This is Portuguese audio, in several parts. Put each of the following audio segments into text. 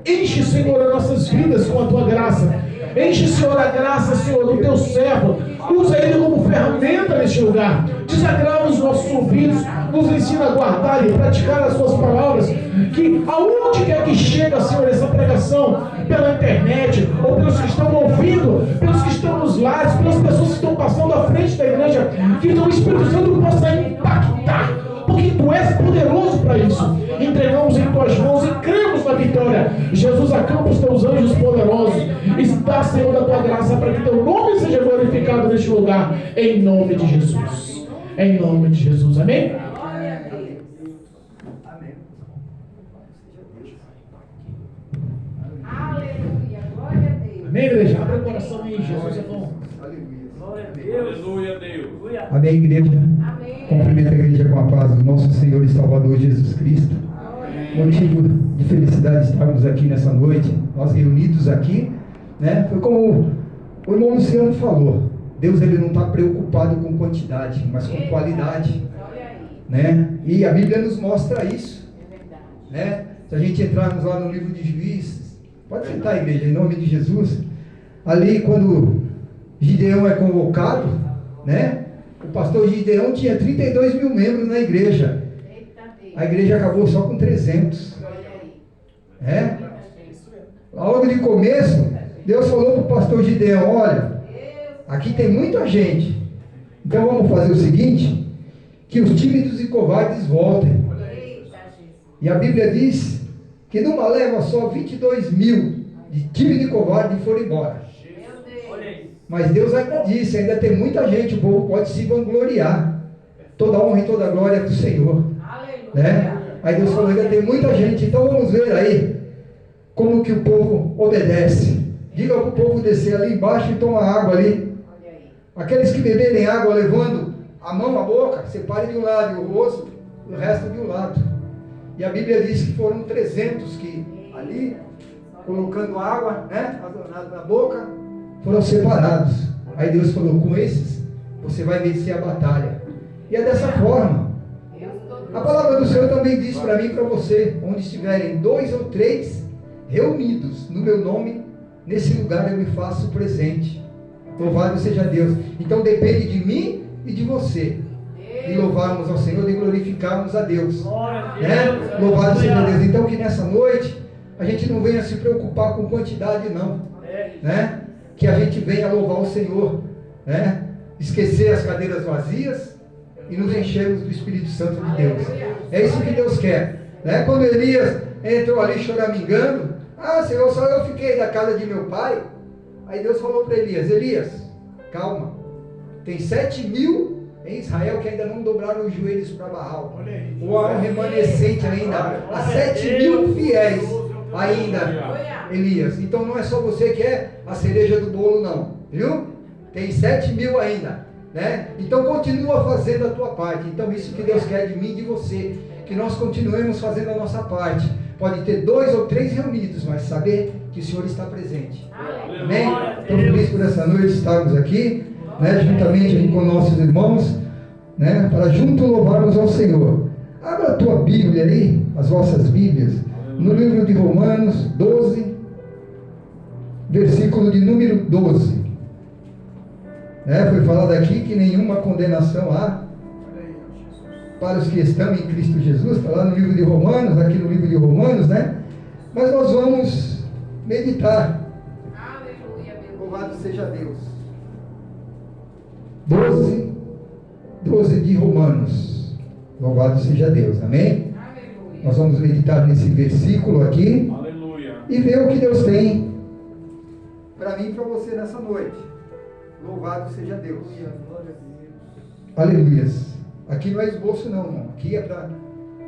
Enche, Senhor, as nossas vidas com a tua graça. Enche, Senhor, a graça, Senhor, do teu servo. Usa ele como ferramenta neste lugar. Desagrava os nossos ouvidos. Nos ensina a guardar e praticar as suas palavras. Que aonde quer que chega, Senhor, essa pregação, pela internet, ou pelos que estão ouvindo, pelos que estão nos lares, pelas pessoas que estão passando à frente da igreja, que o Espírito Santo possa impactar. Porque tu és poderoso para isso. Entregamos em tuas mãos e cremos na vitória. Jesus, acampa os teus anjos poderosos. Está, Senhor, da tua graça para que teu nome seja glorificado neste lugar. Em nome de Jesus. Em nome de Jesus. Amém? Amém, igreja? Abre o coração aí. Jesus é bom. Aleluia, Deus. Amém, igreja. Amém. Cumprimento a igreja com a paz do nosso Senhor e Salvador Jesus Cristo. Motivo de felicidade estarmos aqui nessa noite, nós reunidos aqui, né? Foi como o irmão Luciano falou. Deus, ele não está preocupado com quantidade, mas com qualidade, né? E a Bíblia nos mostra isso, né? Se a gente entrarmos lá no livro de Juízes, pode sentar, igreja, em nome de Jesus. Ali, quando Gideão é convocado, né? O pastor Gideão tinha 32 mil membros na igreja. A igreja acabou só com 300. É? Logo de começo, Deus falou para o pastor Gideão: olha, aqui tem muita gente. Então vamos fazer o seguinte: que os tímidos e covardes voltem. E a Bíblia diz que numa leva só 22 mil de tímido e covarde foram embora. Mas Deus ainda disse, ainda tem muita gente, o povo pode se vangloriar. Toda honra e toda glória é do Senhor. Né? Aí Deus falou, ainda tem muita gente. Então vamos ver aí como que o povo obedece. Diga para o povo descer ali embaixo e tomar água ali. Aqueles que beberem água levando a mão à boca, separe de um lado e o rosto, o resto de um lado. E a Bíblia diz que foram 300 que ali, colocando água, né, na boca, foram separados. Aí Deus falou, com esses você vai vencer a batalha. E é dessa forma. A palavra do Senhor também diz para mim e para você: onde estiverem 2 ou 3 reunidos no meu nome, nesse lugar eu me faço presente. Louvado seja Deus. Então depende de mim e de você, de louvarmos ao Senhor, de glorificarmos a Deus, né? Louvado seja Deus. Então que nessa noite a gente não venha se preocupar com quantidade, não, né? Que a gente venha louvar o Senhor, né? Esquecer as cadeiras vazias e nos enchermos do Espírito Santo de Deus. É isso que Deus quer, né? Quando Elias entrou ali choramingando: ah, Senhor, só eu fiquei da casa de meu pai. Aí Deus falou para Elias: Elias, calma, tem 7 mil em Israel que ainda não dobraram os joelhos para Baal, ou há um remanescente ainda, há 7 mil fiéis ainda, Elias. Então não é só você que é a cereja do bolo, não, viu? Tem 7 mil ainda, né? Então continua fazendo a tua parte. Então isso que Deus quer de mim e de você, que nós continuemos fazendo a nossa parte. Pode ter 2 ou 3 reunidos, mas saber que o Senhor está presente. Amém? Estou feliz por essa noite estarmos aqui, né, juntamente com nossos irmãos, né, para junto louvarmos ao Senhor. Abra a tua Bíblia aí, as vossas Bíblias, no livro de Romanos 12, versículo de número 12. Né, foi falado aqui que nenhuma condenação há para os que estão em Cristo Jesus. Está lá no livro de Romanos, aqui no livro de Romanos, né? Mas nós vamos meditar. Aleluia, meu Louvado seja Deus. 12 de Romanos. Louvado seja Deus, amém? Aleluia. Nós vamos meditar nesse versículo aqui. Aleluia. E ver o que Deus tem para mim e para você nessa noite. Louvado seja Deus. Aleluias. Aqui não é esboço não, irmão. Aqui é para,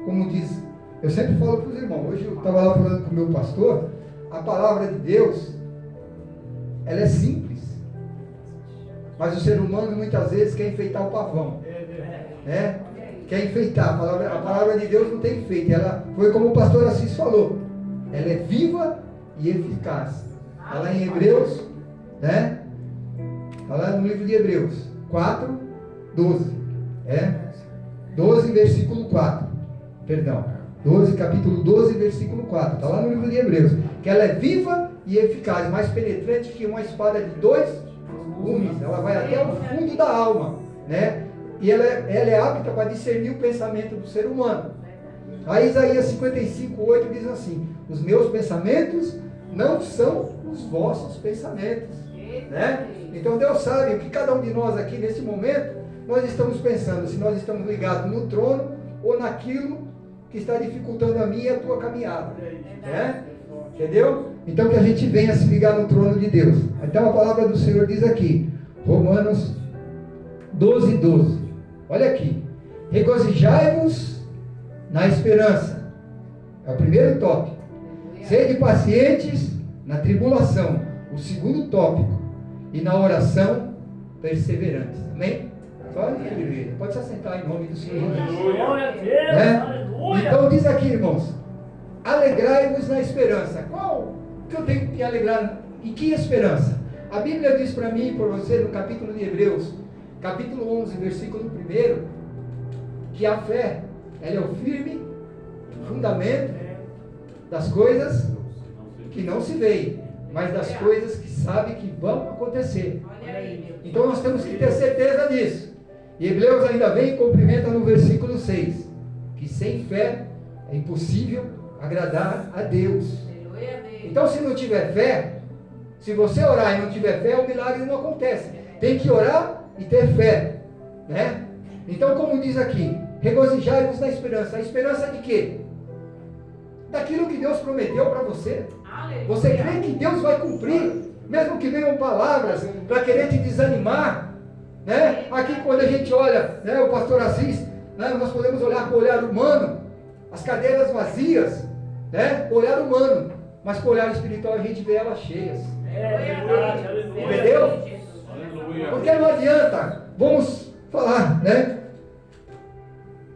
como diz, eu sempre falo para os irmãos. Hoje eu estava lá falando com o meu pastor. A palavra de Deus, ela é simples, mas o ser humano muitas vezes quer enfeitar o pavão, né? Quer enfeitar. A palavra de Deus não tem enfeite. Ela foi como o pastor Assis falou, ela é viva e eficaz. Está lá em Hebreus, né? Está lá no livro de Hebreus 4, 12, 12 versículo 4, perdão. capítulo 12, versículo 4. Está lá no livro de Hebreus. Que ela é viva e eficaz, mais penetrante que uma espada de dois gumes. Ela vai até o fundo da alma, né? E ela é apta para discernir o pensamento do ser humano. Aí Isaías 55:8 diz assim: os meus pensamentos não são os vossos pensamentos, né? Então Deus sabe o que cada um de nós aqui nesse momento nós estamos pensando, se nós estamos ligados no trono ou naquilo que está dificultando a minha e a tua caminhada, né? Entendeu? Então que a gente venha se ligar no trono de Deus. Então a palavra do Senhor diz aqui, Romanos 12:12. Olha aqui: regozijai-vos na esperança. É o primeiro tópico. Sede pacientes na tribulação. O segundo tópico. E na oração perseverantes. Amém? Pode se assentar em nome do Senhor Jesus. Glória a Deus, Né? aleluia. Então diz aqui, irmãos: alegrai-vos na esperança. Qual que eu tenho que alegrar? E que esperança? A Bíblia diz para mim e para você no capítulo de Hebreus, capítulo 11, versículo 1, que a fé, ela é o firme fundamento das coisas que não se veem, mas das coisas que sabe que vão acontecer. Então nós temos que ter certeza disso. E Hebreus ainda vem e cumprimenta no versículo 6, que sem fé é impossível agradar a Deus. Então se não tiver fé, se você orar e não tiver fé, o milagre não acontece. Tem que orar e ter fé, né? Então, como diz aqui, regozijai-vos na esperança. A esperança de quê? Daquilo que Deus prometeu para você. Você crê que Deus vai cumprir, mesmo que venham palavras para querer te desanimar, né? Aqui quando a gente olha, né, o pastor Assis, né, nós podemos olhar com o olhar humano, as cadeiras vazias, né, o olhar humano, mas com o olhar espiritual a gente vê elas cheias. É verdade, aleluia. Entendeu? Aleluia. Porque não adianta, vamos falar, né?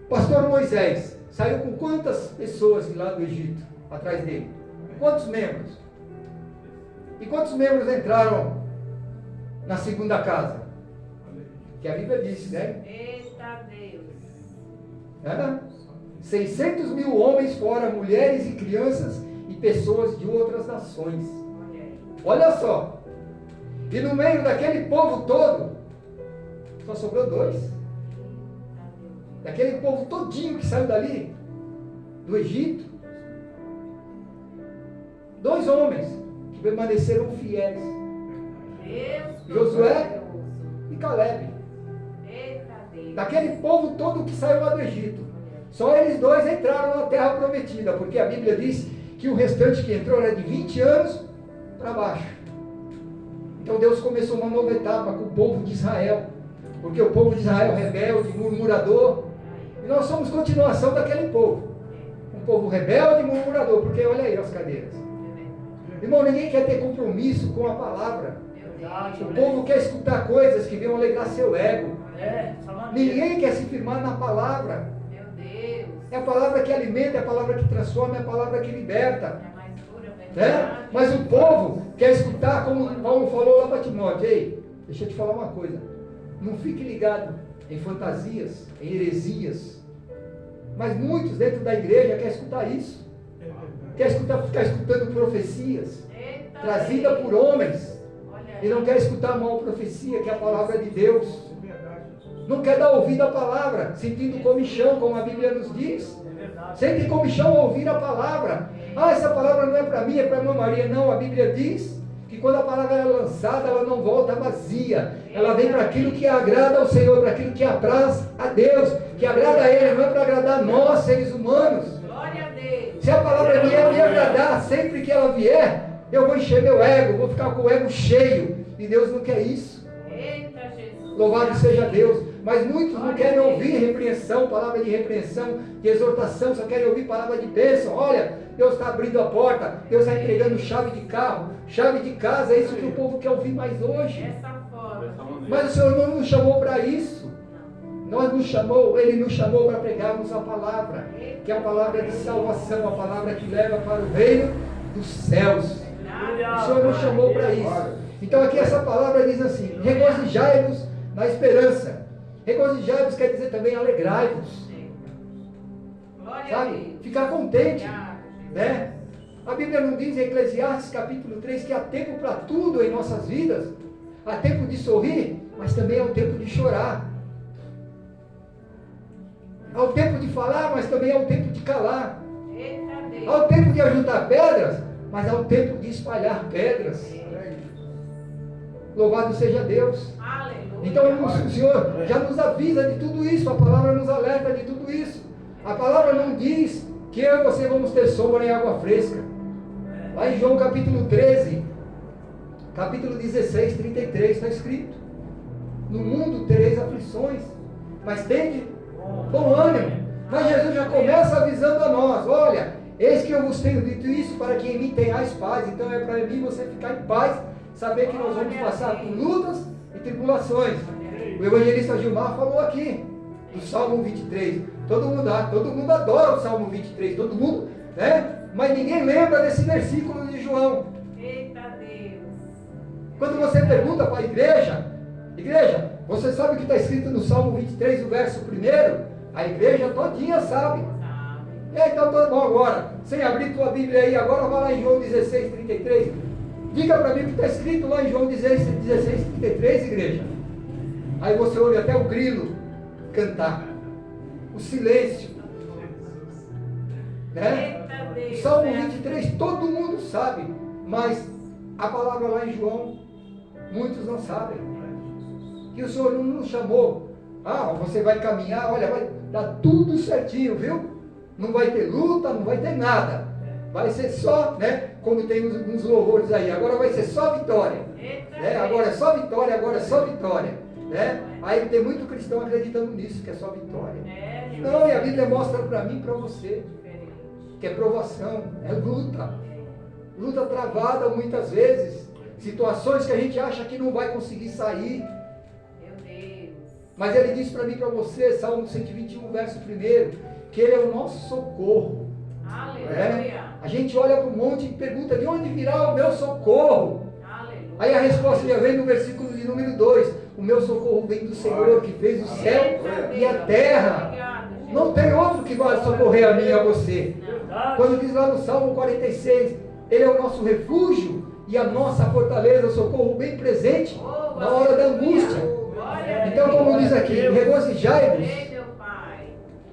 Pastor Moisés saiu com quantas pessoas de lá do Egito atrás dele? Quantos membros? E quantos membros entraram na segunda casa? Que a Bíblia disse, né? Eita Deus. Era 600 mil homens, fora mulheres e crianças e pessoas de outras nações. Olha só. E no meio daquele povo todo, só sobrou 2. Daquele povo todinho que saiu dali, do Egito, 2 homens que permaneceram fiéis. Josué e Caleb. Daquele povo todo que saiu lá do Egito, só eles 2 entraram na terra prometida, porque a Bíblia diz que o restante que entrou era de 20 anos para baixo. Então Deus começou uma nova etapa com o povo de Israel, porque o povo de Israel rebelde, murmurador, e nós somos continuação daquele povo, um povo rebelde e murmurador, porque olha aí as cadeiras. Irmão, ninguém quer ter compromisso com a palavra. O povo quer escutar coisas que venham alegrar seu ego. Ninguém quer se firmar na palavra. É a palavra que alimenta, é a palavra que transforma, é a palavra que liberta. Né? Mas o povo quer escutar, como Paulo falou lá para Timóteo: ei, deixa eu te falar uma coisa, não fique ligado em fantasias, em heresias. Mas muitos dentro da igreja querem escutar isso, quer ficar escutando profecias trazidas por homens, e não quer escutar a maior profecia, que é a palavra de Deus. Não quer dar ouvido à palavra, sentindo comichão, como a Bíblia nos diz. Sente comichão ao ouvir a palavra. Ah, essa palavra não é para mim, é para a irmã Maria. Não, a Bíblia diz que quando a palavra é lançada, ela não volta vazia. Ela vem para aquilo que agrada ao Senhor, para aquilo que apraz a Deus, que agrada a Ele, não é para agradar a nós, seres humanos. Se a palavra vier me agradar, sempre que ela vier, eu vou encher meu ego, vou ficar com o ego cheio. E Deus não quer isso. Louvado seja Deus. Mas muitos não querem ouvir repreensão, palavra de repreensão, de exortação, só querem ouvir palavra de bênção. Olha, Deus está abrindo a porta, Deus está entregando chave de carro, chave de casa. É isso que o povo quer ouvir mais hoje. Mas o Senhor não nos chamou para isso. Ele nos chamou para pregarmos a palavra, que é a palavra de salvação, a palavra que leva para o reino dos céus. O Senhor nos chamou para isso. Então aqui essa palavra diz assim: regozijai-vos na esperança. Regozijai-vos quer dizer também alegrai-vos. sabe? Ficar contente, né? A Bíblia não diz em Eclesiastes capítulo 3 que há tempo para tudo em nossas vidas. Há tempo de sorrir, mas também há o tempo de chorar. Há o tempo de falar, mas também há o tempo de calar. Há o tempo de ajuntar pedras, mas há o tempo de espalhar pedras. Louvado seja Deus. Então o Senhor já nos avisa de tudo isso, a palavra nos alerta de tudo isso. A palavra não diz que eu e você vamos ter sombra em água fresca. Lá em João capítulo 13, capítulo 16, 33, está escrito: no mundo tereis aflições, mas tende bom ânimo. Mas Jesus já começa avisando a nós: olha, eis que eu vos tenho dito isso para que em mim tenhais paz. Então é para mim você ficar em paz, saber que nós vamos passar por lutas e tribulações. O evangelista Gilmar falou aqui do Salmo 23. Todo mundo adora o Salmo 23, todo mundo, né? Mas ninguém lembra desse versículo de João. Eita Deus. Quando você pergunta para a igreja, você sabe o que está escrito no Salmo 23, o verso 1? A igreja todinha sabe. Então tá bom agora. Sem abrir tua Bíblia aí, agora vai lá em João 16, 33. Diga para mim o que está escrito lá em João 16, 33, igreja. Aí você ouve até o grilo cantar. O silêncio. Né? O Salmo 23 todo mundo sabe. Mas a palavra lá em João, muitos não sabem. Que o Senhor não nos chamou. Você vai caminhar, olha, vai dar tudo certinho, viu? Não vai ter luta, não vai ter nada. Vai ser só, né? Como tem uns louvores aí, agora vai ser só vitória. Né? Agora é só vitória, agora é só vitória. Né? Aí tem muito cristão acreditando nisso, que é só vitória. Não, e a Bíblia mostra para mim e para você que é provação, é luta. Luta travada muitas vezes. Situações que a gente acha que não vai conseguir sair. Mas ele diz para mim e para você, Salmo 121, verso 1, que ele é o nosso socorro. Aleluia. A gente olha para o monte e pergunta: de onde virá o meu socorro? Aleluia. Aí a resposta já vem no versículo de número 2: o meu socorro vem do Senhor que fez o céu e a terra. Não tem outro que vai socorrer a mim e a você. Quando diz lá no Salmo 46, ele é o nosso refúgio e a nossa fortaleza, socorro bem presente na hora da angústia. Então, como diz aqui,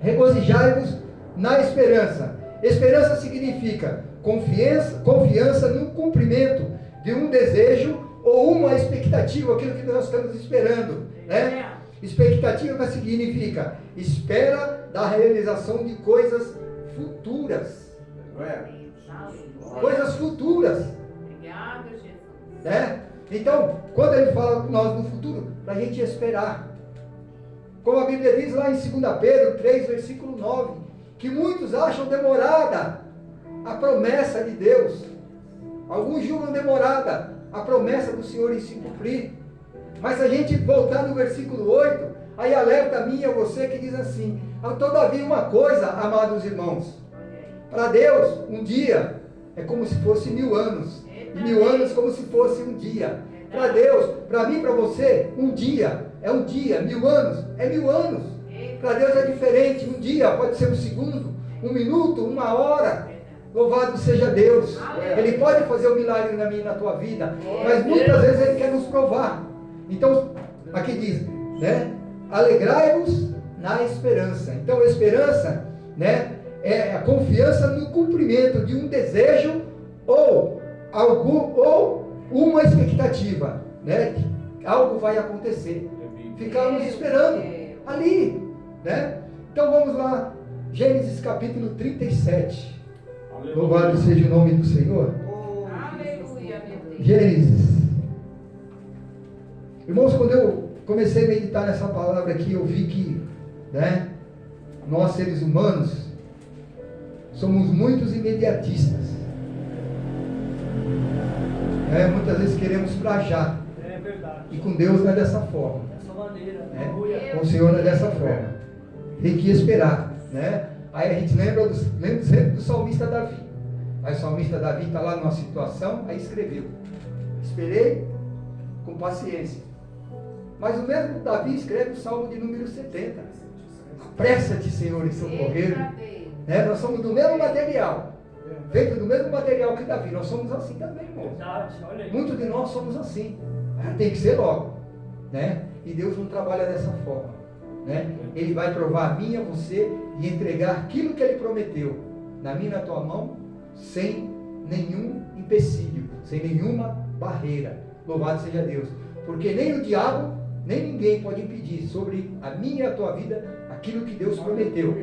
regozijai-vos na esperança. Esperança significa confiança no cumprimento de um desejo ou uma expectativa, aquilo que nós estamos esperando, né? Expectativa significa espera da realização de coisas futuras. Coisas futuras. Obrigado, Jesus. Né? Então, quando ele fala com nós no futuro, para a gente esperar. Como a Bíblia diz lá em 2 Pedro 3, versículo 9, que muitos acham demorada a promessa de Deus. Alguns julgam demorada a promessa do Senhor em se cumprir. Mas se a gente voltar no versículo 8, aí alerta a mim e a você que diz assim: todavia uma coisa, amados irmãos, para Deus um dia é como se fosse 1000 anos, e 1000 anos como se fosse um dia. Para Deus, para mim, para você, um dia é um dia, 1000 anos é 1000 anos. Para Deus é diferente, um dia pode ser um segundo, um minuto, uma hora. Louvado seja Deus. Ele pode fazer um milagre na minha e na tua vida, mas muitas vezes Ele quer nos provar. Então, aqui diz, né? Alegrai-vos na esperança. Então, a esperança, né, é a confiança no cumprimento de um desejo ou uma expectativa, né? Algo vai acontecer. Ficamos esperando ali, né? Então vamos lá, Gênesis capítulo 37. Louvado seja o nome do Senhor. Aleluia, meu Deus. Gênesis. Irmãos, quando eu comecei a meditar nessa palavra aqui, eu vi que, né, nós seres humanos somos muitos imediatistas. Muitas vezes queremos pra já. É verdade. E com Deus não é dessa forma. Dessa maneira. Né? Com o Senhor não é dessa forma. Tem que esperar, né? Aí a gente lembra sempre do salmista Davi. Aí o salmista Davi está lá numa situação, aí escreveu: esperei com paciência. Mas o mesmo Davi escreve o Salmo de número 70. Apressa-te, Senhor, em socorrer. Né? Nós somos do mesmo material. Feito do mesmo material que Davi. Nós somos assim também, irmão. Verdade, olha aí. Muitos de nós somos assim. Tem que ser logo. Né? E Deus não trabalha dessa forma. Né? Ele vai provar a mim e a você e entregar aquilo que Ele prometeu na minha e na tua mão, sem nenhum empecilho, sem nenhuma barreira. Louvado seja Deus. Porque nem o diabo, nem ninguém pode impedir sobre a minha e a tua vida aquilo que Deus prometeu.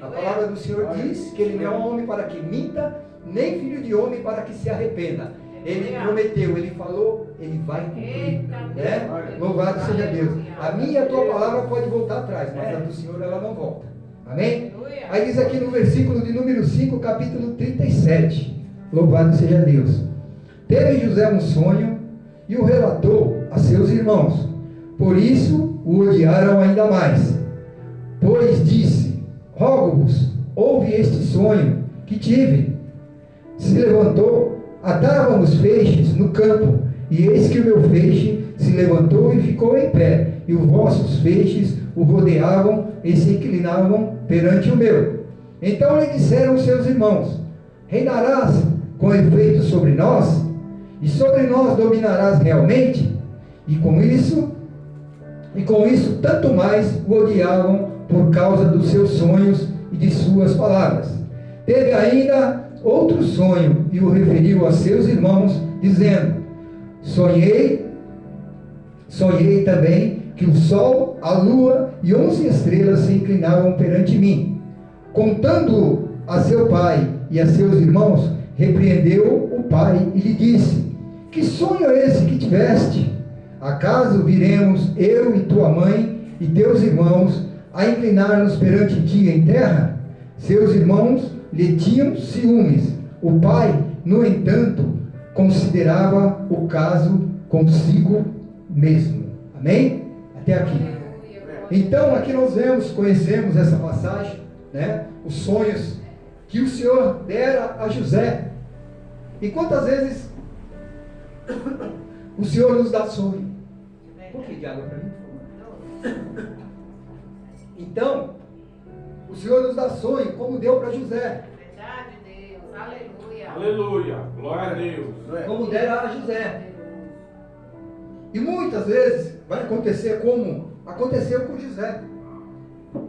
A palavra do Senhor diz que Ele não é um homem para que minta, nem filho de homem para que se arrependa. Ele prometeu, Ele falou, Ele vai cumprir. Né? Louvado seja Deus. A minha e a tua palavra pode voltar atrás, mas a do Senhor ela não volta. Amém? Aí diz aqui no versículo de número 5, capítulo 37. Louvado seja Deus. Teve José um sonho e o relatou a seus irmãos. Por isso o odiaram ainda mais. Pois disse: rogo-vos, ouve este sonho que tive. Se levantou, atávamos feixes no campo, e eis que o meu feixe se levantou e ficou em pé, e os vossos feixes o rodeavam e se inclinavam perante o meu. Então lhe disseram seus irmãos: reinarás com efeito sobre nós, e sobre nós dominarás realmente? E com isso tanto mais o odiavam por causa dos seus sonhos e de suas palavras. Teve ainda outro sonho e o referiu a seus irmãos, dizendo: sonhei também que o sol, a lua e 11 estrelas se inclinavam perante mim. Contando a seu pai e a seus irmãos, repreendeu o pai e lhe disse: que sonho é esse que tiveste? Acaso viremos eu e tua mãe e teus irmãos a inclinar-nos perante ti em terra? Seus irmãos lhe tinham ciúmes. O pai, no entanto, considerava o caso consigo mesmo. Amém? Até aqui. Então, aqui nós conhecemos essa passagem, né? Os sonhos que o Senhor dera a José. E quantas vezes o Senhor nos dá sonho? Um pouquinho de água para mim, por favor. Então, o Senhor nos dá sonho, como deu para José. Verdade, Deus. Aleluia. Aleluia. Glória a Deus. Como dera a José. E muitas vezes vai acontecer como aconteceu com José.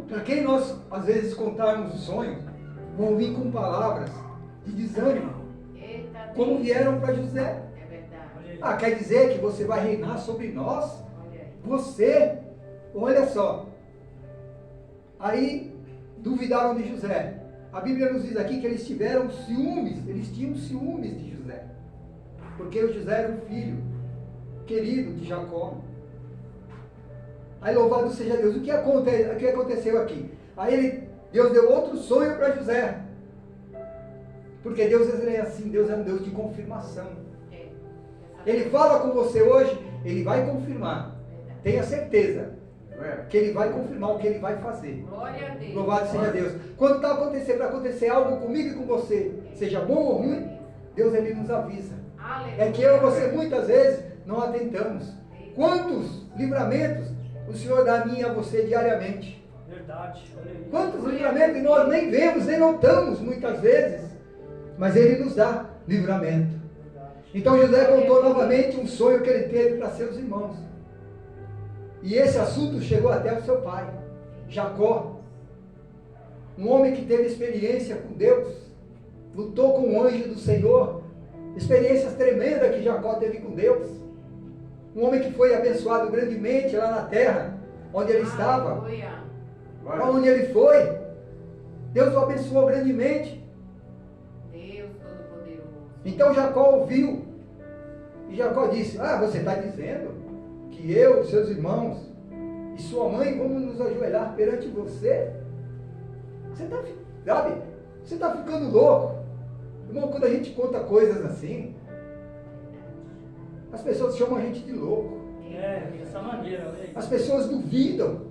Para quem nós, às vezes, contarmos o sonho, vão vir com palavras de desânimo, Eita, como Deus. vieram para José. É verdade. Ah, quer dizer que você vai reinar sobre nós? Olha aí. Você, olha só. Aí duvidaram de José. A Bíblia nos diz aqui que eles tinham ciúmes de José. Porque o José era um filho querido de Jacó. Aí louvado seja Deus. O que aconteceu aqui? Aí Deus deu outro sonho para José. Porque Deus é assim, Deus é um Deus de confirmação. É. Ele fala com você hoje, Ele vai confirmar. Tenha certeza que Ele vai confirmar o que Ele vai fazer. Glória a Deus. Louvado seja Deus. Quando está acontecendo, para acontecer algo comigo e com você, seja bom ou ruim, Deus Ele nos avisa. Aleluia. É que eu e você muitas vezes não atentamos. Quantos livramentos o Senhor dá a mim e a você diariamente? Verdade. Olha aí. Quantos livramentos nós nem vemos, nem notamos muitas vezes, mas Ele nos dá livramento. Então José contou novamente um sonho que ele teve para seus irmãos. E esse assunto chegou até o seu pai, Jacó. Um homem que teve experiência com Deus, lutou com o anjo do Senhor, experiências tremendas que Jacó teve com Deus. Um homem que foi abençoado grandemente lá na terra, onde ele estava, Aleluia. onde ele foi. Deus o abençoou grandemente. Deus Todo-Poderoso. Então Jacó ouviu. E Jacó disse: ah, você está dizendo que eu, seus irmãos e sua mãe vamos nos ajoelhar perante você? Você está ficando louco. Irmão, quando a gente conta coisas assim, as pessoas chamam a gente de louco. É, dessa maneira. Olha aí. As pessoas duvidam.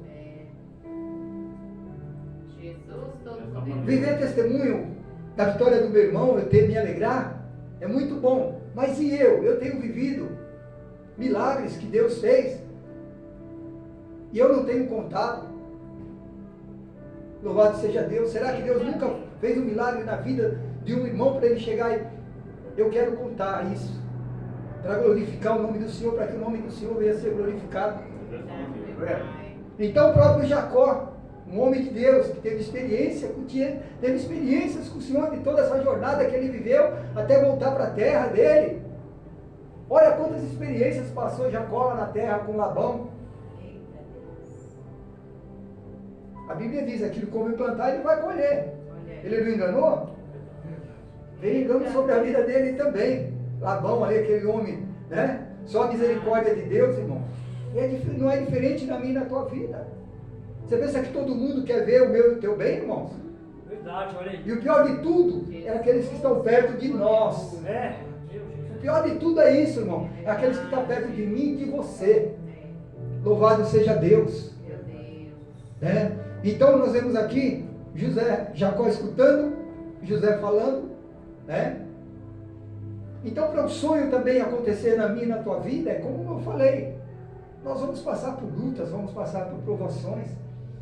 Jesus Todo-Poderoso. Viver testemunho da vitória do meu irmão, me alegrar, é muito bom. Mas e eu? Eu tenho vivido milagres que Deus fez e eu não tenho contado. Louvado seja Deus. Será que Deus nunca fez um milagre na vida de um irmão para ele chegar e eu quero contar isso, para glorificar o nome do Senhor, para que o nome do Senhor venha a ser glorificado. Então o próprio Jacó, um homem de Deus, que teve experiências com o Senhor de toda essa jornada que ele viveu até voltar para a terra dele. Olha quantas experiências passou Jacó lá na terra com Labão. A Bíblia diz, aquilo que come plantar, ele vai colher. Ele não enganou? Veio engano sobre a vida dele também. Labão ali, aquele homem, né? Só a misericórdia de Deus, irmão. Não é diferente na minha e na tua vida. Você pensa que todo mundo quer ver o meu e o teu bem, irmãos? Verdade, olha aí. E o pior de tudo é aqueles que estão perto de nós. O pior de tudo é isso, irmão. É aqueles que estão perto de mim e de você. Louvado seja Deus. Né? Então nós vemos aqui Jacó escutando, José falando, né? Então para o sonho também acontecer na minha e na tua vida, é como eu falei, nós vamos passar por lutas, vamos passar por provações.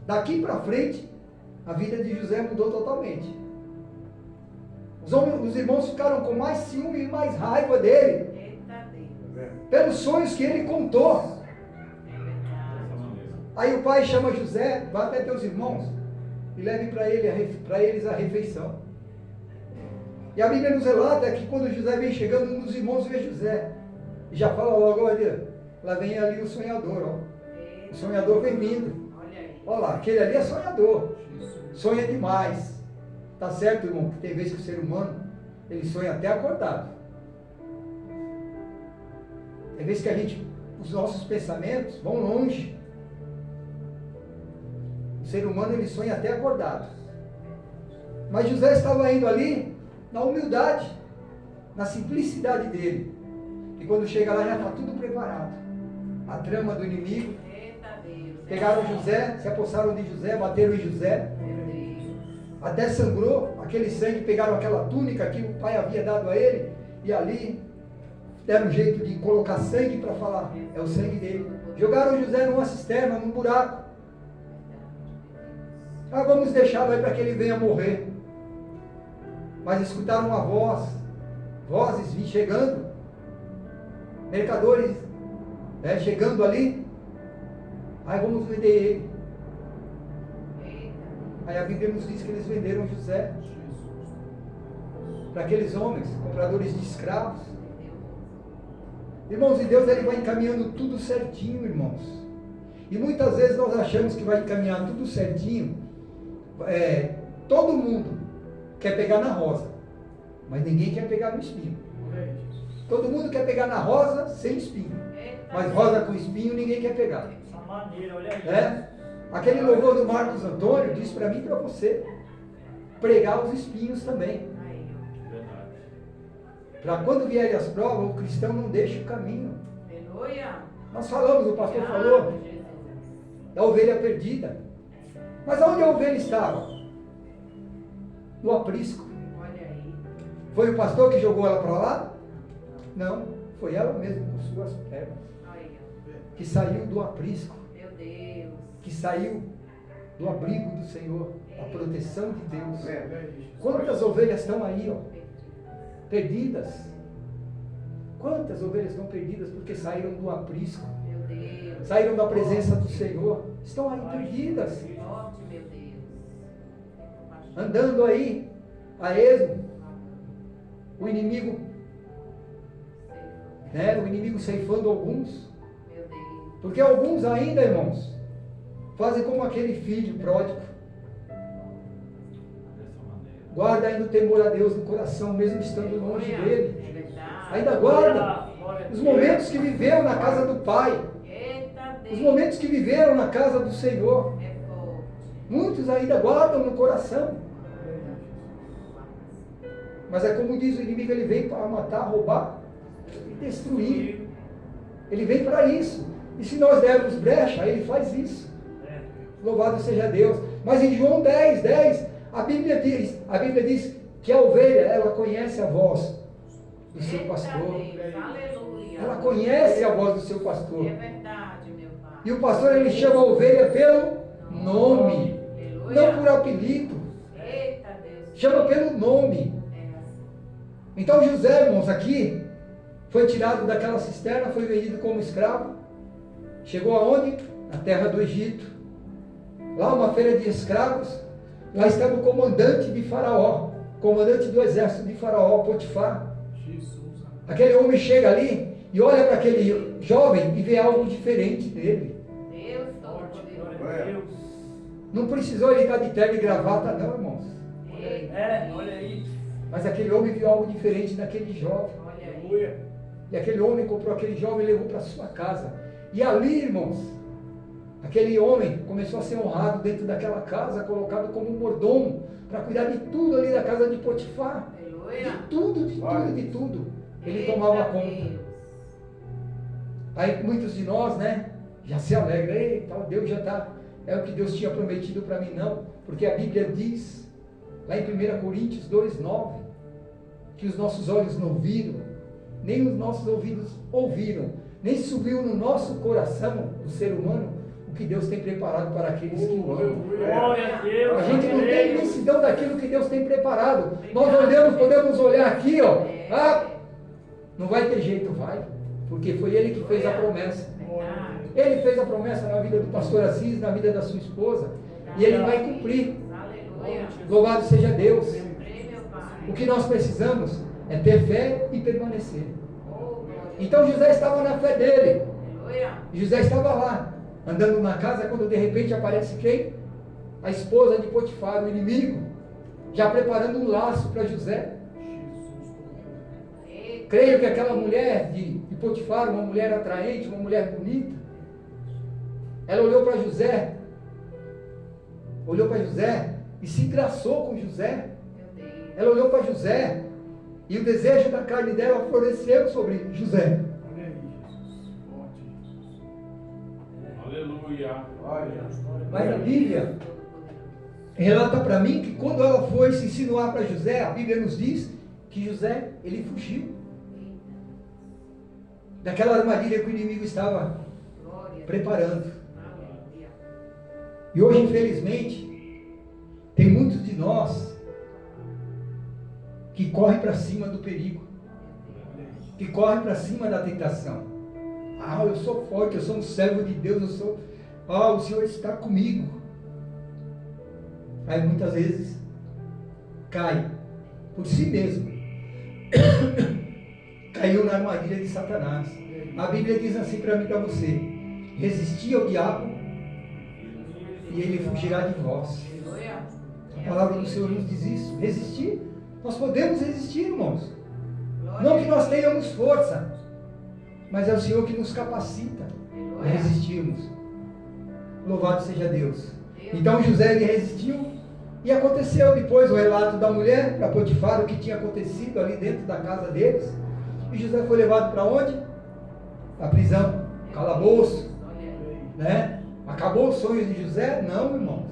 Daqui para frente, a vida de José mudou totalmente. Os irmãos ficaram com mais ciúme e mais raiva dele, pelos sonhos que ele contou. Aí o pai chama José, vai até teus irmãos e leve para eles a refeição. E a Bíblia nos relata que quando José vem chegando, um dos irmãos vê José e já fala logo, olha, lá vem ali o sonhador, ó. O sonhador vem vindo. Olha lá, aquele ali é sonhador, sonha demais. Tá certo, irmão, que tem vezes que o ser humano, ele sonha até acordado. Tem vezes que os nossos pensamentos vão longe. O ser humano, ele sonha até acordado. Mas José estava indo ali na humildade, na simplicidade dele. E quando chega lá já está tudo preparado. A trama do inimigo. Pegaram José, se apossaram de José, bateram em José. Até sangrou aquele sangue, pegaram aquela túnica que o pai havia dado a ele. E ali deram um jeito de colocar sangue para falar, é o sangue dele. Jogaram José numa cisterna, num buraco. Ah, vamos deixá-lo aí para que ele venha morrer. Mas escutaram uma vozes vêm chegando, mercadores chegando ali. Aí vamos vender ele. Aí a Bíblia nos diz que eles venderam José para aqueles homens, compradores de escravos. Irmãos, e Deus ele vai encaminhando tudo certinho, irmãos. E muitas vezes nós achamos que vai encaminhar tudo certinho. Todo mundo quer pegar na rosa, mas ninguém quer pegar no espinho. Todo mundo quer pegar na rosa sem espinho, mas rosa com espinho ninguém quer pegar. Essa maneira, olha aí. Aquele louvor do Marcos Antônio diz para mim e para você, pregar os espinhos também. Para quando vierem as provas, o cristão não deixa o caminho. Nós falamos, o pastor falou da ovelha perdida. Mas aonde a ovelha estava? No aprisco. Foi o pastor que jogou ela para lá? Não, foi ela mesma com suas pernas. Que saiu do aprisco. Que saiu do abrigo do Senhor, a proteção de Deus. Quantas ovelhas estão aí, ó, perdidas? Quantas ovelhas estão perdidas porque saíram do aprisco? Saíram da presença do Senhor? Estão aí perdidas. Andando aí, a esmo. O inimigo ceifando alguns. Porque alguns ainda, irmãos, fazem como aquele filho pródigo. Guarda ainda o temor a Deus no coração, mesmo estando longe dele. Ainda guarda os momentos que viveu na casa do Pai. Os momentos que viveram na casa do Senhor. Muitos ainda guardam no coração. Mas é como diz o inimigo, ele vem para matar, roubar e destruir. Ele vem para isso. E se nós dermos brecha, ele faz isso. Louvado seja Deus. Mas em João 10, a Bíblia diz que a ovelha, ela conhece a voz do seu pastor. Ela conhece a voz do seu pastor. É verdade, meu pai. E o pastor, ele chama a ovelha pelo nome, não por apelido. Eita Deus. chama pelo nome. Então José, irmãos, aqui foi tirado daquela cisterna, foi vendido como escravo. Chegou aonde? Na terra do Egito. Lá uma feira de escravos. Lá estava o comandante de Faraó, comandante do exército de Faraó, Potifar. Aquele homem chega ali e olha para aquele jovem e vê algo diferente dele. Deus Todo-Poderoso. Não precisou ele estar de terno e gravata, não, irmãos. Olha aí. Mas aquele homem viu algo diferente naquele jovem. Olha aí. Aleluia. E aquele homem comprou aquele jovem e levou para sua casa. E ali, irmãos, aquele homem começou a ser honrado dentro daquela casa, colocado como um mordomo, para cuidar de tudo ali da casa de Potifar. Aleluia. De tudo, de tudo, de tudo. Ele Eita tomava conta. Deus. Aí muitos de nós, né, já se alegram. Eita, Deus já está, é o que Deus tinha prometido para mim, não. Porque a Bíblia diz, lá em 1 Coríntios 2:9, que os nossos olhos não viram, nem os nossos ouvidos ouviram, nem subiu no nosso coração, do ser humano, o que Deus tem preparado para aqueles que o amam. Glória a Deus. A gente não tem imensidão daquilo que Deus tem preparado. Nós olhamos, podemos olhar aqui, ó. Ah, não vai ter jeito, vai. Porque foi Ele que fez a promessa. Ele fez a promessa na vida do pastor Assis, na vida da sua esposa. E Ele vai cumprir. Aleluia. Louvado seja Deus. Amém, meu Pai. O que nós precisamos é ter fé e permanecer. Oh, glória. Então José estava na fé dele. Aleluia. José estava lá, andando na casa, quando de repente aparece quem? A esposa de Potifar, o inimigo, já preparando um laço para José. Eita. Creio que aquela mulher de Potifar, uma mulher atraente, uma mulher bonita, ela olhou para José e se engraçou com José. Meu Deus. Ela olhou para José e o desejo da carne dela floresceu sobre José. Olha aí, Jesus. Forte. Aleluia. Mas a Bíblia relata para mim que quando ela foi se insinuar para José, a Bíblia nos diz que José, ele fugiu daquela armadilha que o inimigo estava Glória. preparando. Aleluia. E hoje, infelizmente, tem muitos de nós que correm para cima do perigo, que correm para cima da tentação. Ah, eu sou forte, eu sou um servo de Deus, o Senhor está comigo. Aí muitas vezes cai por si mesmo. Caiu na armadilha de Satanás. A Bíblia diz assim para mim e para você: resistir ao diabo e ele fugirá de vós. Aleluia. A palavra do Senhor nos diz isso. Resistir. Nós podemos resistir, irmãos. Glória. Não que nós tenhamos força, mas é o Senhor que nos capacita a Aleluia. resistirmos. Louvado seja Deus. Deus. Então José, ele resistiu. E aconteceu depois o relato da mulher para Potifar, o que tinha acontecido ali dentro da casa deles. E José foi levado para onde? A prisão, calabouço, Olha aí. né? Acabou os sonhos de José? Não, irmãos.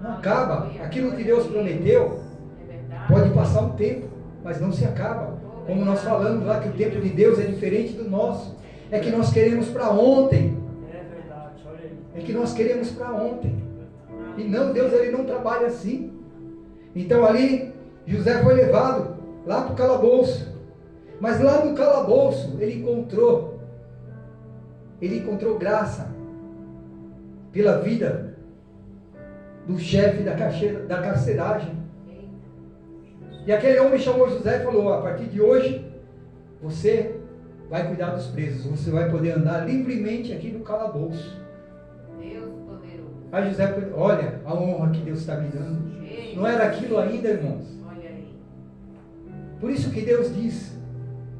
Não acaba. Aquilo que Deus prometeu É verdade. pode passar um tempo, mas não se acaba. Como nós falamos lá que o tempo de Deus é diferente do nosso. É que nós queremos para ontem. É verdade, olha aí. É que nós queremos para ontem. E não, Deus, ele não trabalha assim. Então ali, José foi levado lá para o calabouço. Mas lá no calabouço, ele encontrou graça pela vida do chefe da carceragem. E aquele homem chamou José e falou: a partir de hoje, você vai cuidar dos presos. Você vai poder andar livremente aqui no calabouço. Deus poderoso. Aí José, olha a honra que Deus está me dando. Não era aquilo ainda, irmãos. Olha aí. Por isso que Deus diz: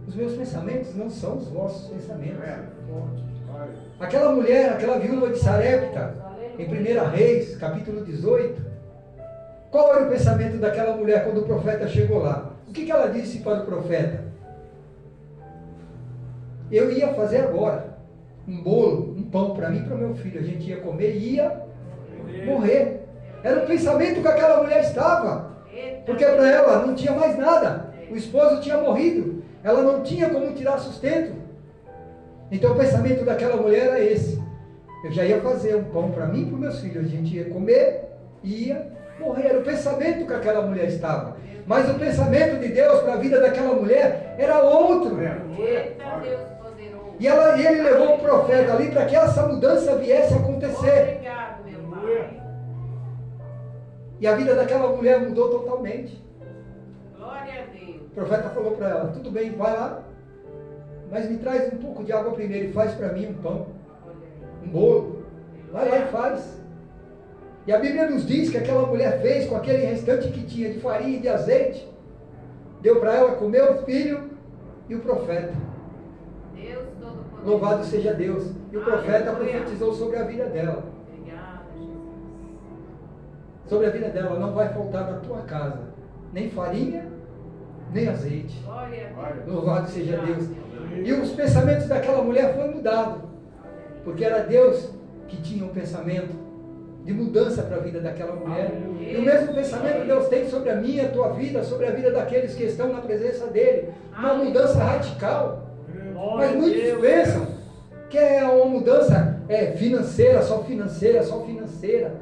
os meus pensamentos não são os vossos pensamentos. Aquela mulher, aquela viúva de Sarepta, em 1 Reis, capítulo 18, qual era o pensamento daquela mulher quando o profeta chegou lá? O que ela disse para o profeta? Eu ia fazer agora um bolo, um pão para mim e para o meu filho. A gente ia comer e ia morrer. Era o pensamento que aquela mulher estava. Porque para ela não tinha mais nada. O esposo tinha morrido. Ela não tinha como tirar sustento. Então o pensamento daquela mulher era esse: eu já ia fazer um pão para mim e para os meus filhos. A gente ia comer e ia morrer. Era o pensamento que aquela mulher estava. Mas o pensamento de Deus para a vida daquela mulher era outro. Eita Deus poderoso. E ele levou o profeta ali para que essa mudança viesse a acontecer. Obrigado, meu Pai. E a vida daquela mulher mudou totalmente. Glória a Deus. O profeta falou para ela, tudo bem, vai lá, mas me traz um pouco de água primeiro e faz para mim um pão, um bolo. Vai lá e faz. E a Bíblia nos diz que aquela mulher fez com aquele restante que tinha de farinha e de azeite. Deu para ela comer o filho e o profeta. Deus Todo-Poderoso. Louvado seja Deus. E o profeta Aleluia. profetizou sobre a vida dela. Obrigada, Jesus. Sobre a vida dela, não vai faltar na tua casa nem farinha, nem azeite. Glória a Deus. Louvado seja Deus. E os pensamentos daquela mulher foram mudados. Porque era Deus que tinha um pensamento de mudança para a vida daquela mulher. E o mesmo pensamento Deus tem sobre a minha, a tua vida, sobre a vida daqueles que estão na presença dEle. Uma mudança radical. Mas muitos pensam que é uma mudança financeira, só financeira, só financeira.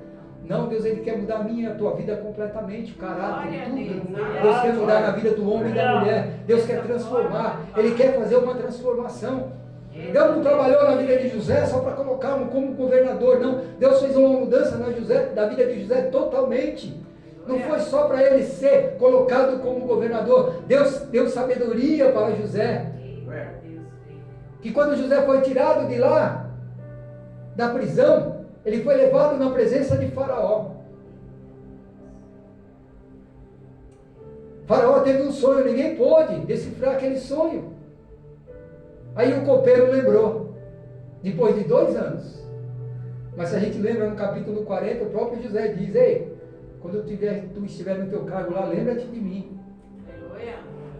Não, Deus Ele quer mudar a minha, a tua vida completamente, o caráter, Glória a tudo. Deus. Deus quer mudar na vida do homem e da mulher. Deus quer transformar. Ele quer fazer uma transformação. Deus não trabalhou na vida de José só para colocá-lo como governador, não. Deus fez uma mudança na vida de José totalmente. Não foi só para ele ser colocado como governador. Deus deu sabedoria para José. Que quando José foi tirado de lá, da prisão, ele foi levado na presença de Faraó. Faraó teve um sonho, ninguém pôde decifrar aquele sonho. Aí o copeiro lembrou, depois de 2 anos. Mas se a gente lembra no capítulo 40, o próprio José diz, ei, quando tu estiver no teu cargo lá, lembra-te de mim. Aleluia.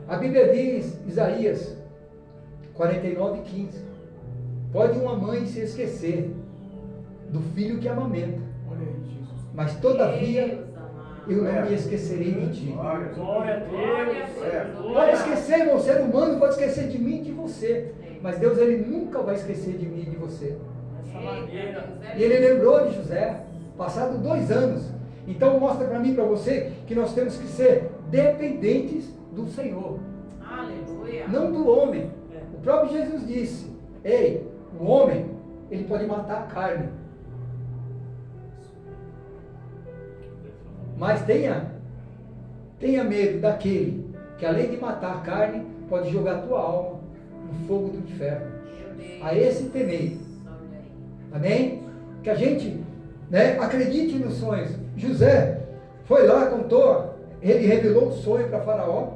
A Bíblia diz, Isaías 49:15, pode uma mãe se esquecer do filho que amamenta, mas todavia Deus amado. eu não me esquecerei de ti. Glória a Deus. Pode esquecer, irmão, o ser humano pode esquecer de mim e de você, mas Deus Ele nunca vai esquecer de mim e de você. Dessa Eita, maneira. Deus é E Ele lembrou de José, passado 2 anos. Então mostra para mim e para você que nós temos que ser dependentes do Senhor, Aleluia. não do homem. O próprio Jesus disse, ei, o homem, ele pode matar a carne, mas tenha medo daquele que além de matar a carne, pode jogar a tua alma no fogo do inferno. Meu Deus. A esse temei. Amém? Que a gente acredite nos sonhos. José foi lá, contou, ele revelou o sonho para Faraó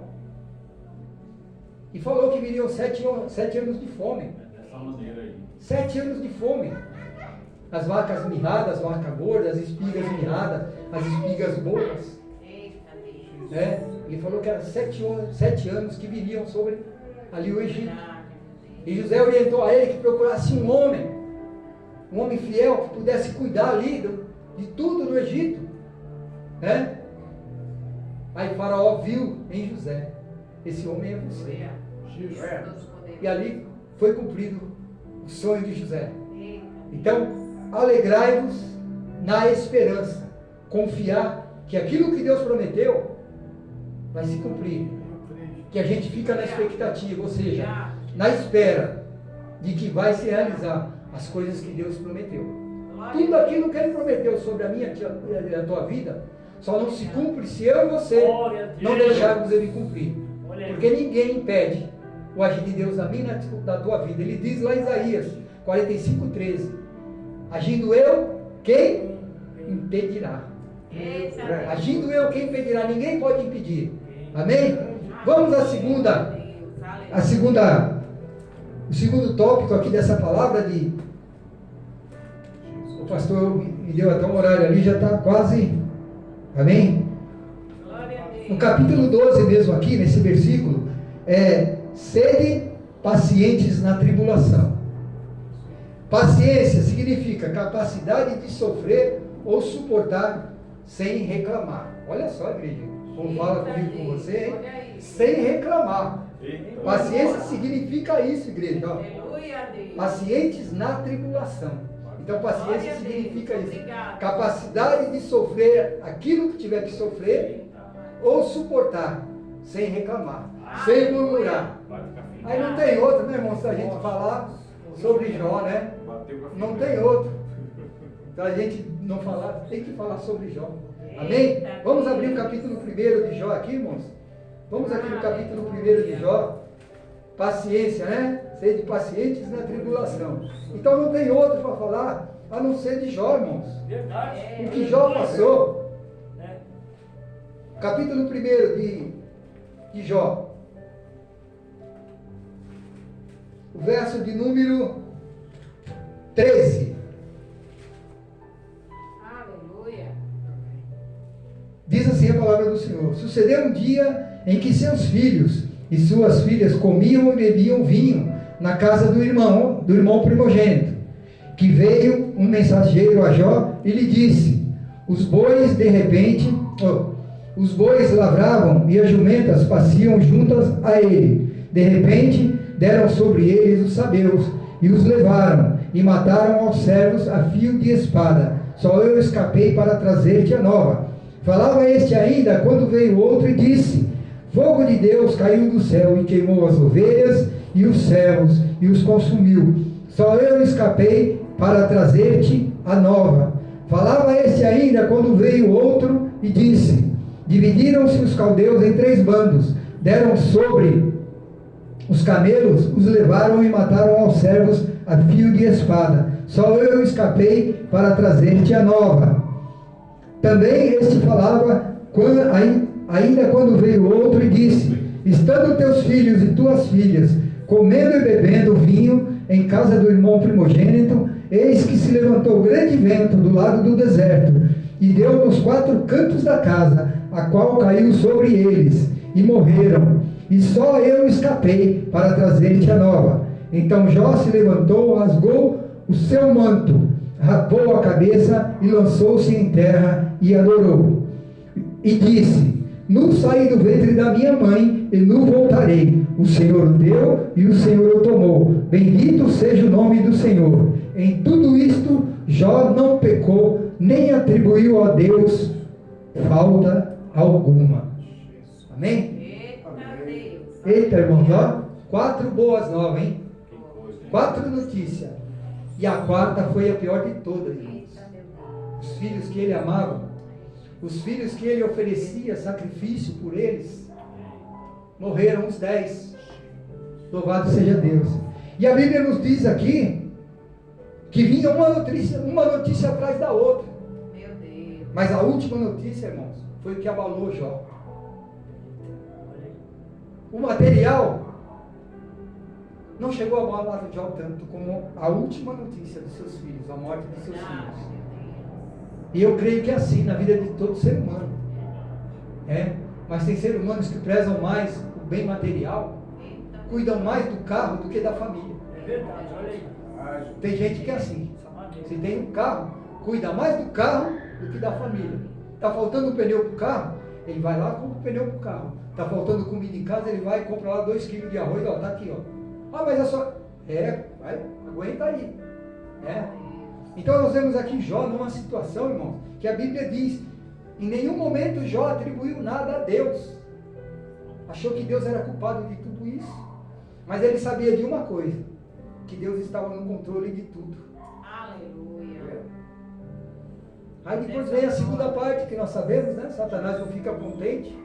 e falou que viriam 7 anos de fome. Dessa maneira aí. 7 anos de fome. As vacas mirradas, as vacas gordas, as espigas mirradas, as espigas boas. Eita, Deus. Né? Ele falou que eram 7 anos que viriam sobre ali o Egito. E José orientou a ele que procurasse um homem fiel que pudesse cuidar ali de tudo no Egito. Né? Aí Faraó viu em José, esse homem é você. E ali foi cumprido o sonho de José. Então, alegrai-vos na esperança, confiar que aquilo que Deus prometeu vai se cumprir. Que a gente fica na expectativa, ou seja, na espera de que vai se realizar as coisas que Deus prometeu. Tudo aquilo que Ele prometeu sobre a minha e a tua vida, só não se cumpre se eu e você não deixarmos Ele cumprir. Porque ninguém impede o agir de Deus na minha e na tua vida. Ele diz lá em Isaías 45:13, agindo eu, quem impedirá? Agindo eu, quem impedirá? Ninguém pode impedir. Amém? Vamos à o segundo tópico aqui dessa palavra de... O pastor me deu até um horário ali, já está quase... Amém? No capítulo 12 mesmo aqui, nesse versículo, sede pacientes na tribulação. Paciência significa capacidade de sofrer ou suportar sem reclamar. Olha só, igreja, como fala comigo com você, hein? Sem reclamar. Paciência significa isso, igreja. Ó. Pacientes na tribulação. Então paciência Glória a Deus. significa isso. Obrigada. Capacidade de sofrer aquilo que tiver que sofrer ou suportar, sem reclamar, sem murmurar. Aí não tem outro, né, irmão, se a gente falar sobre Jó, né? Não tem outro. Então a gente não falar, tem que falar sobre Jó. Amém? Vamos abrir o capítulo 1 de Jó aqui, irmãos? Vamos aqui no capítulo 1 de Jó. Paciência, né? Sede pacientes na tribulação. Então não tem outro para falar a não ser de Jó, irmãos. Verdade. O que Jó passou. Capítulo 1 de Jó. O verso de número 13. Aleluia. Diz assim a palavra do Senhor: sucedeu um dia em que seus filhos e suas filhas comiam e bebiam vinho na casa do irmão primogênito, que veio um mensageiro a Jó e lhe disse: os bois lavravam e as jumentas pasciam juntas a ele. De repente deram sobre eles os sabeus e os levaram e mataram aos servos a fio de espada. Só eu escapei para trazer-te a nova. Falava este ainda quando veio outro e disse: fogo de Deus caiu do céu e queimou as ovelhas e os servos e os consumiu. Só eu escapei para trazer-te a nova. Falava este ainda quando veio outro e disse: dividiram-se os caldeus em 3 bandos, deram sobre os camelos, os levaram e mataram aos servos a fio de espada. Só eu escapei para trazer-te a nova. Também este falava ainda quando veio outro e disse: estando teus filhos e tuas filhas comendo e bebendo vinho em casa do irmão primogênito, eis que se levantou grande vento do lado do deserto e deu nos 4 cantos da casa, a qual caiu sobre eles e morreram. E só eu escapei para trazer-te a nova. Então Jó se levantou, rasgou o seu manto, rapou a cabeça e lançou-se em terra e adorou. E disse: nu saí do ventre da minha mãe e nu voltarei. O Senhor o deu e o Senhor o tomou. Bendito seja o nome do Senhor. Em tudo isto Jó não pecou, nem atribuiu a Deus falta alguma. Amém? Eita, irmãos, ó, 4 boas novas, hein? 4 notícias. E a 4ª foi a pior de todas, irmãos. Os filhos que ele amava, os filhos que ele oferecia sacrifício por eles, morreram os 10. Louvado seja Deus. E a Bíblia nos diz aqui que vinha uma notícia atrás da outra. Meu Deus. Mas a última notícia, irmãos, foi o que abalou Jó. O material não chegou a abalar Jó tanto como a última notícia dos seus filhos, a morte dos seus filhos. E eu creio que é assim na vida de todo ser humano. Mas tem seres humanos que prezam mais o bem material, cuidam mais do carro do que da família. É verdade, olha aí. Tem gente que é assim. Se tem um carro, cuida mais do carro do que da família. Está faltando um pneu para o carro, ele vai lá e compra o pneu para o carro. Está faltando comida em casa, ele vai e compra lá 2 quilos de arroz, ó, tá aqui, ó. Ah, mas é só... vai, aguenta aí. Então nós vemos aqui Jó numa situação, irmão, que a Bíblia diz: em nenhum momento Jó atribuiu nada a Deus. Achou que Deus era culpado de tudo isso. Mas ele sabia de uma coisa: que Deus estava no controle de tudo. Aleluia. Aí depois vem a segunda parte que nós sabemos, né? Satanás não fica contente.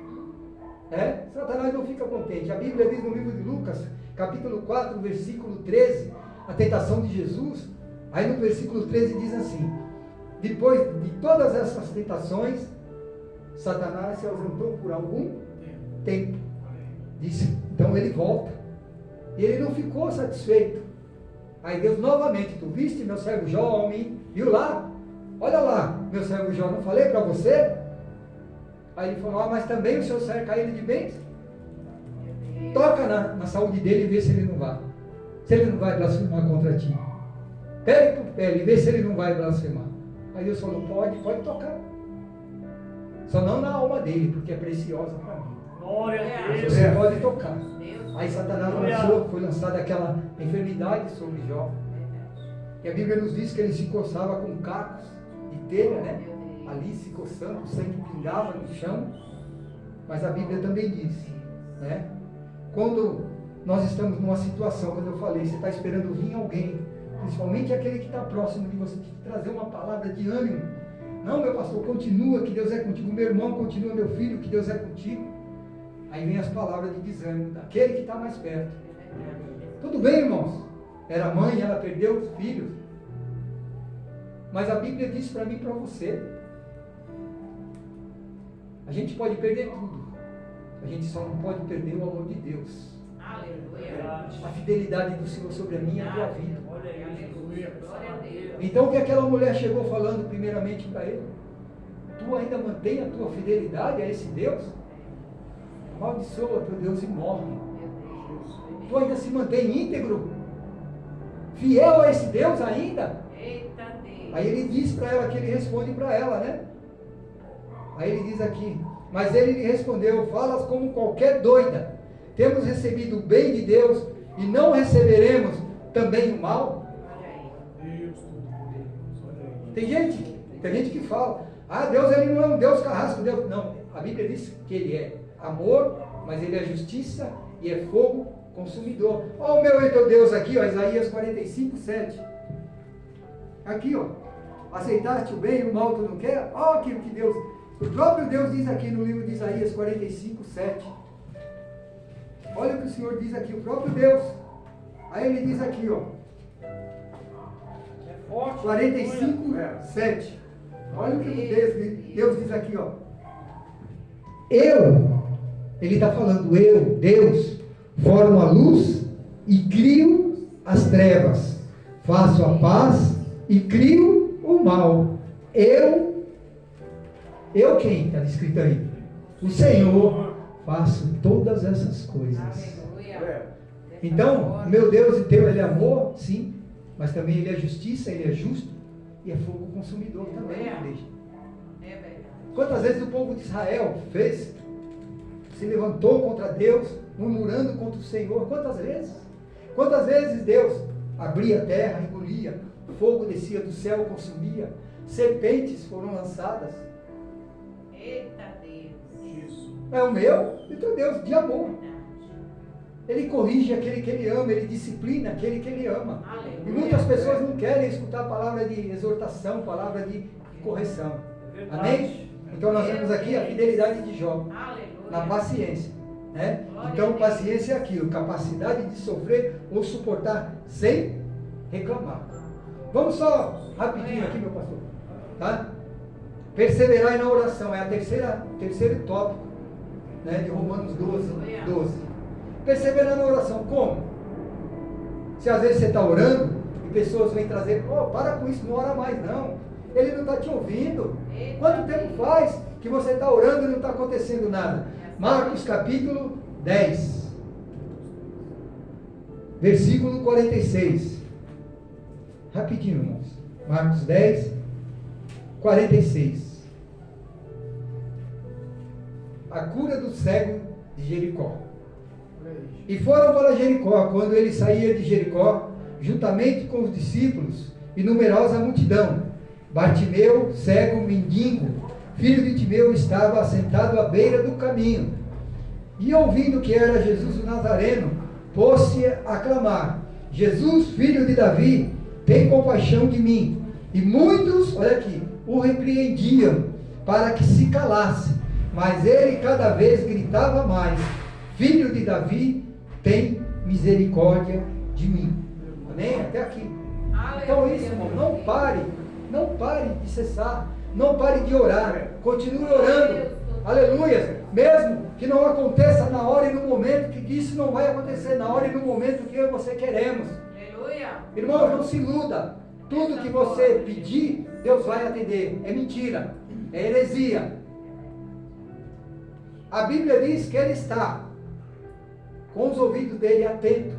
Satanás não fica contente. A Bíblia diz no livro de Lucas, capítulo 4, versículo 13, a tentação de Jesus. Aí no versículo 13 diz assim: depois de todas essas tentações, Satanás se ausentou por algum tempo. Disse, então ele volta. E ele não ficou satisfeito. Aí Deus novamente: tu viste meu servo Jó, homem? Viu lá? Olha lá, meu servo Jó, não falei para você? Aí ele falou: mas também o Senhor cerca ele de bens? Toca na saúde dele e vê se ele não vai. Se ele não vai blasfemar contra ti. Pele por pele e vê se ele não vai blasfemar. Aí Deus falou: pode tocar. Só não na alma dele, porque é preciosa para mim. Glória a Deus. Você pode tocar. Aí Satanás foi lançada aquela enfermidade sobre Jó. E a Bíblia nos diz que ele se coçava com cacos de telha, né? Ali se coçando, o sangue pingava no chão. Mas a Bíblia também diz, né? Quando nós estamos numa situação, quando eu falei, você está esperando vir alguém, principalmente aquele que está próximo de você, te trazer uma palavra de ânimo. Não, meu pastor, continua, que Deus é contigo. Meu irmão, continua, meu filho, que Deus é contigo. Aí vem as palavras de desânimo daquele que está mais perto. Tudo bem, irmãos? Era mãe, ela perdeu os filhos. Mas a Bíblia diz para mim e para você: a gente pode perder tudo, a gente só não pode perder o amor de Deus. Aleluia. A fidelidade do Senhor sobre a minha e a tua vida. Olha aí, aleluia. Glória a Deus. Então o que aquela mulher chegou falando primeiramente para ele? Tu ainda mantém a tua fidelidade a esse Deus? Amaldiçoa teu Deus e morre. Tu ainda se mantém íntegro? Fiel a esse Deus ainda? Eita Deus. Aí ele diz para ela que ele responde para ela, né? Aí ele diz aqui: mas ele lhe respondeu: falas como qualquer doida. Temos recebido o bem de Deus e não receberemos também o mal? Olha aí. Deus Todo-Poderoso, olha aí. Tem gente que fala: ah, Deus ele não é um Deus carrasco. Deus... Não, a Bíblia diz que ele é amor, mas ele é justiça e é fogo consumidor. Olha o meu e teu Deus aqui, ó, Isaías 45, 7. Aqui, ó: aceitaste o bem e o mal tu não quer? Olha aquilo que Deus, o próprio Deus diz aqui no livro de Isaías 45, 7. Olha o que o Senhor diz aqui, o próprio Deus. Aí ele diz aqui, ó, É forte. 45, aleluia. 7. Olha o que Deus diz aqui, ó. Ele está falando, eu, Deus, formo a luz e crio as trevas. Faço a paz e crio o mal. Eu quem? Está escrito aí. O Senhor, faço todas essas coisas. Aleluia. Então, meu Deus e teu, ele é amor, sim, mas também ele é justiça, ele é justo e é fogo consumidor também, igreja. É verdade. Quantas vezes o povo de Israel se levantou contra Deus, murmurando contra o Senhor? Quantas vezes? Quantas vezes Deus abria a terra, engolia, fogo descia do céu, consumia, serpentes foram lançadas. Eita Deus. Isso. É o meu e teu Deus de amor. Ele corrige aquele que ele ama, ele disciplina aquele que ele ama. Aleluia. E muitas pessoas não querem escutar a palavra de exortação, palavra de correção. Amém? Então nós vemos aqui a fidelidade de Jó, Aleluia. na paciência. Né? Então paciência é aquilo, capacidade de sofrer ou suportar sem reclamar. Vamos só rapidinho aqui, meu pastor. Tá? Perseverar na oração, é o terceiro tópico, né, de Romanos 12. Perseverar na oração, como? Se às vezes você está orando e pessoas vêm trazer, para com isso, não ora mais não. Ele não está te ouvindo. Quanto tempo faz que você está orando e não está acontecendo nada? Marcos capítulo 10, versículo 46. Rapidinho, irmãos. Marcos 10, 46. A cura do cego de Jericó. E foram para Jericó. Quando ele saía de Jericó, juntamente com os discípulos e numerosa multidão, Bartimeu, cego, mendigo, filho de Timeu, estava assentado à beira do caminho. E ouvindo que era Jesus o Nazareno, pôs-se a clamar: Jesus, filho de Davi, tem compaixão de mim. E muitos, olha aqui, o repreendiam para que se calasse. Mas ele cada vez gritava mais: Filho de Davi, tem misericórdia de mim. Amém? Até aqui. Então isso, irmão, não pare de cessar, não pare de orar, continue orando, aleluia, mesmo que não aconteça na hora e no momento, que isso não vai acontecer na hora e no momento que eu e você queremos. Aleluia. Irmãos, não se iluda, tudo que você pedir, Deus vai atender. É mentira, é heresia. A Bíblia diz que Ele está com os ouvidos dele atentos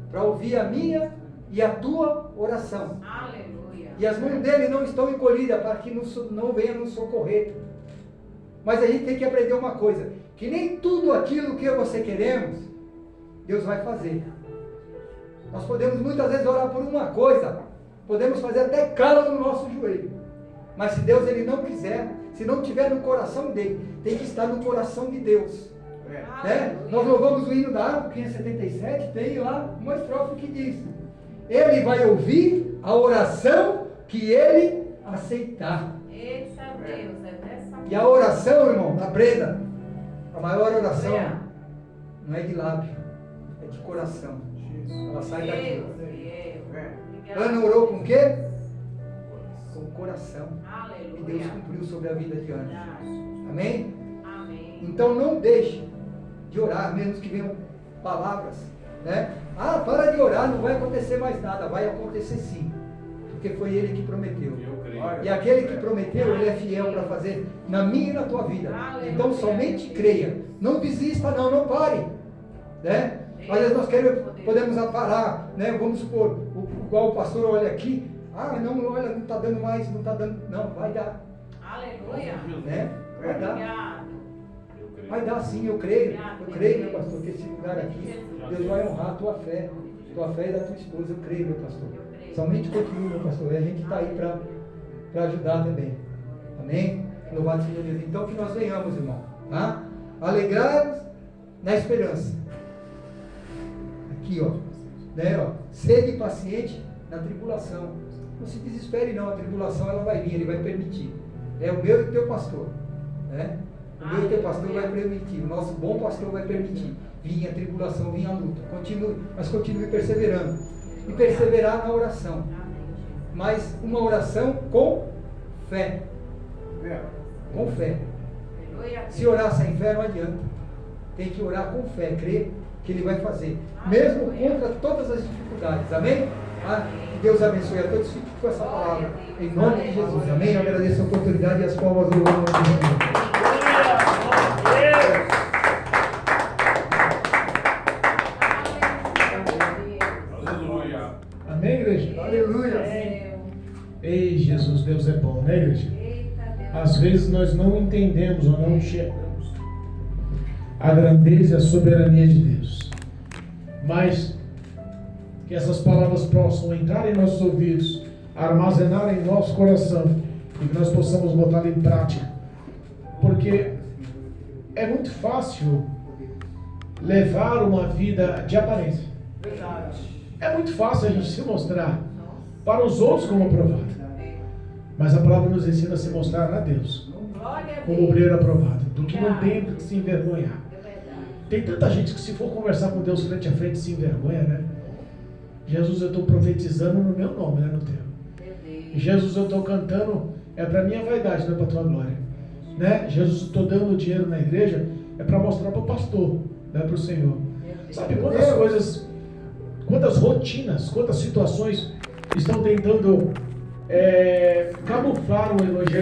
para ouvir a minha e a tua oração. Aleluia. E as mãos dele não estão encolhidas para que não venha nos socorrer. Mas a gente tem que aprender uma coisa, que nem tudo aquilo que eu e você queremos, Deus vai fazer. Nós podemos muitas vezes orar por uma coisa, Podemos fazer até calo no nosso joelho. Mas se Deus ele não quiser, se não tiver no coração dele, tem que estar no coração de Deus. Né? Nós louvamos o hino da harpa 577, tem lá uma estrofe que diz: ele vai ouvir a oração que ele aceitar. Eita Deus, é dessa E a oração, irmão, da Breda, a maior oração não é de lábio, é de coração. Ela sai daqui. Ana orou com o quê? Com o coração. E Deus cumpriu sobre a vida de Ana. Amém? Amém. Então não deixe de orar, mesmo que venham palavras, né? Ah, para de orar, não vai acontecer mais nada. Vai acontecer sim, porque foi Ele que prometeu. E aquele que prometeu, Ele é fiel para fazer na minha e na tua vida. Então somente creia, não desista não, não pare, né? Às vezes nós podemos parar, né? Vamos supor, igual o pastor olha aqui, ah, não, olha, não está dando mais, não está dando, não, vai dar, Aleluia. né? Vai dar. Obrigado. Vai dar sim, eu creio, meu pastor, que esse lugar aqui, Deus vai honrar a tua fé e da tua esposa, eu creio, meu pastor. Somente continue, meu pastor, e a gente está aí para ajudar também. Amém? Louvado seja Deus. Então que nós venhamos, irmão, tá? Alegrar-nos na esperança. Aqui, ó, né, ó, sede paciente na tribulação. Não se desespere não, a tribulação ela vai vir, Ele vai permitir. É o meu e o teu pastor, né? O meu e o teu pastor vai permitir, o nosso bom pastor vai permitir. Vinha a tribulação, vinha a luta. Continue, mas continue perseverando. E perseverar na oração. Mas uma oração com fé. Com fé. Se orar sem fé não adianta. Tem que orar com fé, crer que Ele vai fazer. Mesmo contra todas as dificuldades. Amém? Ah, que Deus abençoe a todos. Fique com essa palavra. Em nome de Jesus. Amém? Eu agradeço a oportunidade e as palmas do nome de Jesus. Aleluia. Amém, igreja? Aleluia. Ei, Jesus, Deus é bom, né, igreja? Eita Deus. Às vezes nós não entendemos ou não enxergamos a grandeza e a soberania de Deus. Mas que essas palavras possam entrar em nossos ouvidos, armazenar em nosso coração e que nós possamos botar em prática. Porque é muito fácil levar uma vida de aparência. É muito fácil a gente se mostrar para os outros como aprovado. Mas a palavra nos ensina a se mostrar a Deus Glória a como Deus. obreiro aprovado, do que não tem que se envergonhar. É verdade. Tem tanta gente que se for conversar com Deus frente a frente se envergonha, né? Jesus, eu estou profetizando no meu nome, né, no teu. Meu Deus. Jesus, eu estou cantando, é para minha vaidade, não é para tua glória. Né? Jesus, eu estou dando dinheiro na igreja, é para mostrar para o pastor, não é para o Senhor. Sabe quantas coisas, quantas rotinas, quantas situações estão tentando camuflar o evangelho